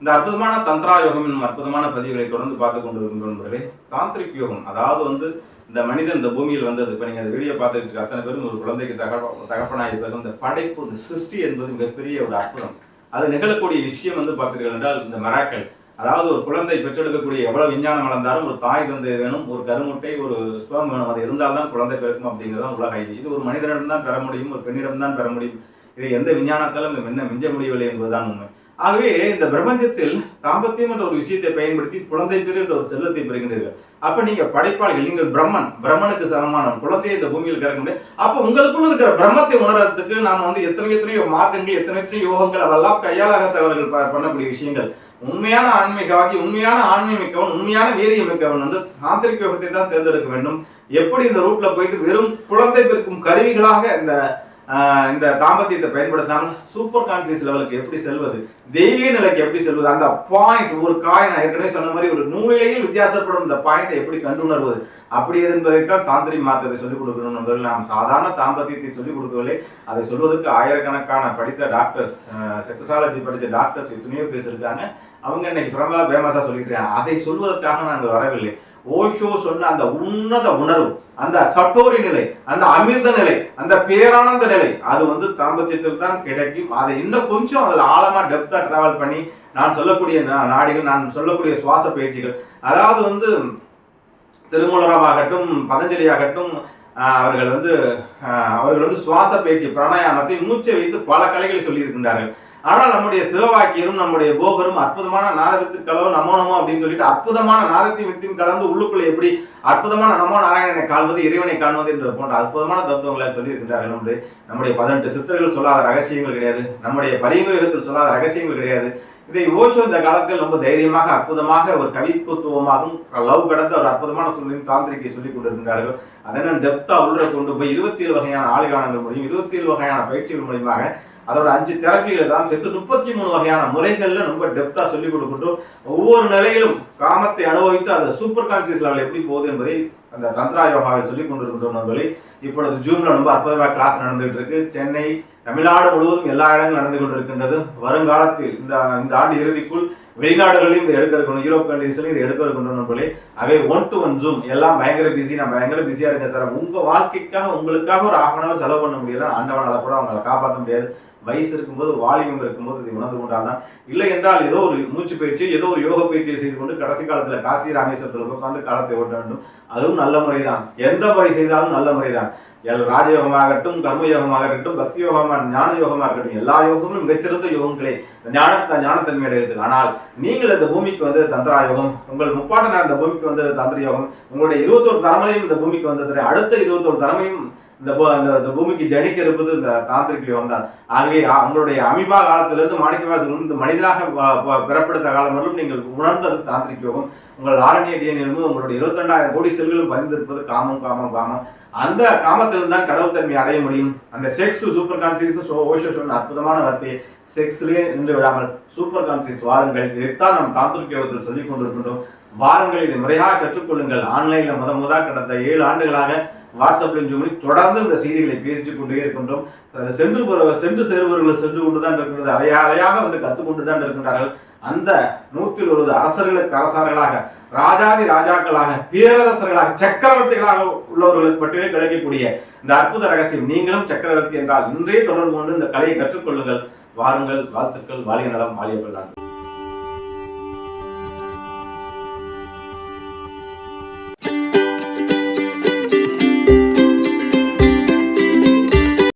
இந்த அற்புதமான தந்திரா யோகம் என்னும் அற்புதமான பதிவுகளை தொடர்ந்து பார்த்து கொண்டிருக்கின்ற நண்பர்களே, தாந்திரிக் யோகம் அதாவது இந்த மனிதன் இந்த பூமியில் வந்தது. இப்போ நீங்கள் அந்த வீடியோ பார்த்துட்டு இருக்க அத்தனை பேரும் ஒரு குழந்தைக்கு தகப்பனாகி பிறகு இந்த படைப்பு, இந்த சிருஷ்டி என்பது மிகப்பெரிய ஒரு அற்புதம். அது நிகழக்கூடிய விஷயம் பார்த்தீர்கள் என்றால் இந்த மராக்கள், அதாவது ஒரு குழந்தை பெற்றெடுக்கக்கூடிய எவ்வளவு விஞ்ஞானம் வளர்ந்தாலும் ஒரு தாய் தந்தை வேணும், ஒரு கருமுட்டை, ஒரு சுவம் வேணும். அது இருந்தால்தான் குழந்தை பிறக்கும் அப்படிங்கிறதான் உலக ஐதி. இது ஒரு மனிதனிடம் தான் பெற முடியும், ஒரு பெண்ணிடம் தான் பெற முடியும். இதை எந்த விஞ்ஞானத்தாலும் மிஞ்ச முடியவில்லை என்பதுதான் உண்மை. ஆகவே இந்த பிரபஞ்சத்தில் தாம்பத்தியம் என்ற ஒரு விஷயத்தை பயன்படுத்தி குழந்தை பேர் என்ற ஒரு செல்வத்தை பெறுகின்றீர்கள். அப்ப நீங்க படைப்பாளிகள், நீங்கள் பிரம்மனுக்கு சமமான குழந்தையை இந்த பூமியில் கறக்க முடியும். அப்ப உங்களுக்குள்ள இருக்கிற பிரம்மத்தை உணர்றதுக்கு நாம எத்தனையோ மார்க்கங்கள், எத்தனையோ யோகங்கள், அதெல்லாம் கையாளாகத்தவர்கள் பண்ணக்கூடிய விஷயங்கள். உண்மையான ஆன்மீகவாதி, உண்மையான ஆன்மீக மிக்கவன், உண்மையான வீரிய மிக்கவன் தாந்திரிக் யோகத்தை தான் தேர்ந்தெடுக்க வேண்டும். எப்படி இந்த ரூட்ல போயிட்டு வெறும் குழந்தை பெருக்கும் கருவிகளாக இந்த தாம்பத்தியத்தை பயன்படுத்தாமல் சூப்பர் கான்சியஸ் லெவலுக்கு எப்படி செல்வது, தெய்வீக நிலைக்கு எப்படி செல்வது, அந்த பாயிண்ட், ஒரு காய் நான் ஏற்கனவே சொன்ன மாதிரி ஒரு நூலிலேயே வித்தியாசப்படும் இந்த பாயிண்டை எப்படி கண்டுணர்வது, அப்படி என்பதைத்தான் தாந்திரி மார்க்கத்தை சொல்லிக் கொடுக்கணும் நண்பர்கள். நாம் சாதாரண தாம்பத்தியத்தை சொல்லிக் கொடுக்கவில்லை. அதை சொல்வதற்கு ஆயிரக்கணக்கான படித்த டாக்டர்ஸ், செக்ஸாலஜி படித்த டாக்டர்ஸ் எத்தனையோ பேசியிருக்காங்க. அவங்க இன்னைக்கு பிரபலமா ஃபேமஸா சொல்லிட்டு அதை சொல்வதற்காக நாங்கள் வரவில்லை. ஓஷோ சொன்ன அந்த உன்னத உணர்வு, அந்த சட்டோரி நிலை, அந்த அமிர்த நிலை, அந்த பேரானந்த நிலை, அது தாம்பத்தியத்தில் தான் கிடைக்கும். அதை இன்னும் கொஞ்சம் அதில் ஆழமா டெப்தா டிராவல் பண்ணி நான் சொல்லக்கூடிய நாடிகள், நான் சொல்லக்கூடிய சுவாச பயிற்சிகள், அதாவது திருமூலராகட்டும், பதஞ்சலி ஆகட்டும், அவர்கள் சுவாச பயிற்சி பிராணாயாமத்தை மூச்சை வைத்து பல கலைகளை சொல்லி இருக்கின்றார்கள். ஆனால் நம்முடைய சிவவாக்கியரும் நம்முடைய போகரும் அற்புதமான நாதத்துக்கு கலவு நமோ நமோ அப்படின்னு சொல்லிட்டு அற்புதமான நாதத்தையும் வித்தையும் கலந்து உள்ளுக்குள்ள எப்படி அற்புதமான நமோ நாராயணனை காண்பது, இறைவனை காண்பது என்ற போன்ற அற்புதமான தத்துவங்களை சொல்லி இருக்கின்றார்கள். நம்முடைய 18 சித்தர்கள் சொல்லாத ரகசியங்கள் கிடையாது, நம்முடைய பரிமுகத்தில் சொல்லாத ரகசியங்கள் கிடையாது. இதை ஓஷோ இந்த காலத்தில் ரொம்ப தைரியமாக அற்புதமாக ஒரு கவித்துவமாகவும் லவ் கடந்த ஒரு அற்புதமான சொல்லையும் தாந்திரிக்கை சொல்லிக் கொண்டிருக்கிறார்கள். அதனால் டெப்தா உள்ள கொண்டு போய் 27 வகையான ஆளுகானங்கள் மூலியம், 27 வகையான பயிற்சிகள் மூலியமாக அதோட 5 தெரப்பிகளை தான் சேர்த்து 33 வகையான முறைகள்ல ரொம்ப டெப்தா சொல்லிக் கொடுக்கட்டும். ஒவ்வொரு நிலையிலும் காமத்தை அனுபவித்து அது சூப்பர் கான்சியஸ் லெவல் எப்படி போகுது என்பதை அந்த தந்திரா யோகாவில் சொல்லிக் கொண்டிருக்கின்றோம் நண்பர்களே. இப்பொழுது ஜூம்ல ரொம்ப அற்புதமாக கிளாஸ் நடந்துகிட்டு இருக்கு. சென்னை, தமிழ்நாடு முழுவதும் எல்லா இடங்களும் நடந்து கொண்டிருக்கின்றது. வருங்காலத்தில் இந்த ஆண்டு இறுதிக்குள் வெளிநாடுகளையும் இதை எடுக்க இருக்கணும், யூரோப் கண்ட்ரீஸ்லையும் இதை எடுக்க இருக்கணும் நண்பர்களே. அவை 1-to-1 ஜூம் எல்லாம் பயங்கர பிஸி, நான் பயங்கர பிஸியா இருக்கேன் சார். உங்க வாழ்க்கைக்காக உங்களுக்காக ஒரு 1/2 hour செலவு பண்ண முடியல, ஆண்டவனால கூட அவங்களை காப்பாற்ற முடியாது. வயசு இருக்கும்போது, வாலிபம் இருக்கும்போது இதை உணர்ந்து கொண்டாதான். இல்லை என்றால் ஏதோ ஒரு மூச்சு பயிற்சி, ஏதோ ஒரு யோக பயிற்சியை செய்து கொண்டு கடைசி காலத்துல காசி ராமேஸ்வரத்தில் உட்கார்ந்து காலத்தை ஓட்ட வேண்டும். அதுவும் நல்ல முறைதான். எந்த முறை செய்தாலும் நல்ல முறைதான். ராஜயோகமாகட்டும், கர்மயோகமாகட்டும், பக்தி யோகமாக, ஞான யோகமாக இருக்கட்டும், எல்லா யோகங்களும் மிகச்சிறந்த யோகங்களே. ஞானத்தன்மை அடைகிறது. ஆனால் நீங்கள் இந்த பூமிக்கு வந்தது தந்திரா யோகம், உங்கள் முப்பாட்டனார் இந்த பூமிக்கு வந்தது தந்திர யோகம், உங்களுடைய 21 தலைமுறையும் இந்த பூமிக்கு வந்தது, அடுத்த 21 தலைமையும் இந்த பூமிக்கு ஜனிக்க இருப்பது இந்த தாந்திரிக் யோகம் தான். ஆகவே உங்களுடைய அமீபா காலத்திலிருந்து மாணிக்கவாசல் இந்த மனிதனாக பிறப்படுத்த காலம் வரலும் நீங்கள் உணர்ந்தது தாந்திரிக் யோகம். உங்கள் ஆரண்ய டிஎன்ஏ உங்களுடைய 22,000 கோடி செல்களும் பதிந்திருப்பது காமம். அந்த காமத்திலிருந்து கடவுள் தன்மை அடைய முடியும். அந்த செக்ஸ் சூப்பர் கான்சியஸ் ஓஷோ சொன்ன அற்புதமான வார்த்தையை செக்ஸ்லேயே நின்று விடாமல் சூப்பர் கான்சியஸ் வாருங்கள். இதைத்தான் நாம் தாந்திரிக் யோகத்தில் சொல்லிக் கொண்டிருக்கின்றோம். வாருங்கள், இதை முறையாக கற்றுக்கொள்ளுங்கள். ஆன்லைன்ல முதல் கடந்த 7 ஆண்டுகளாக வாட்ஸ்அப்லையும் சொல்லி தொடர்ந்து இந்த செய்திகளை பேசிட்டு கொண்டே இருக்கின்றோம். சென்று சேருபவர்கள் சென்று கொண்டுதான் இருக்கின்றது, அலையாக கற்றுக்கொண்டுதான் இருக்கின்றார்கள். அந்த 120 அரசர்களுக்கு அரசர்களாக, ராஜாதி ராஜாக்களாக, பேரரசர்களாக, சக்கரவர்த்திகளாக உள்ளவர்களுக்கு மட்டுமே கிடைக்கக்கூடிய இந்த அற்புத ரகசியம். நீங்களும் சக்கரவர்த்தி என்றால் இன்றே தொடர்பு கொண்டு இந்த கலையை கற்றுக்கொள்ளுங்கள். வாருங்கள். வாழ்த்துக்கள். வாழிய நலம், வாழிய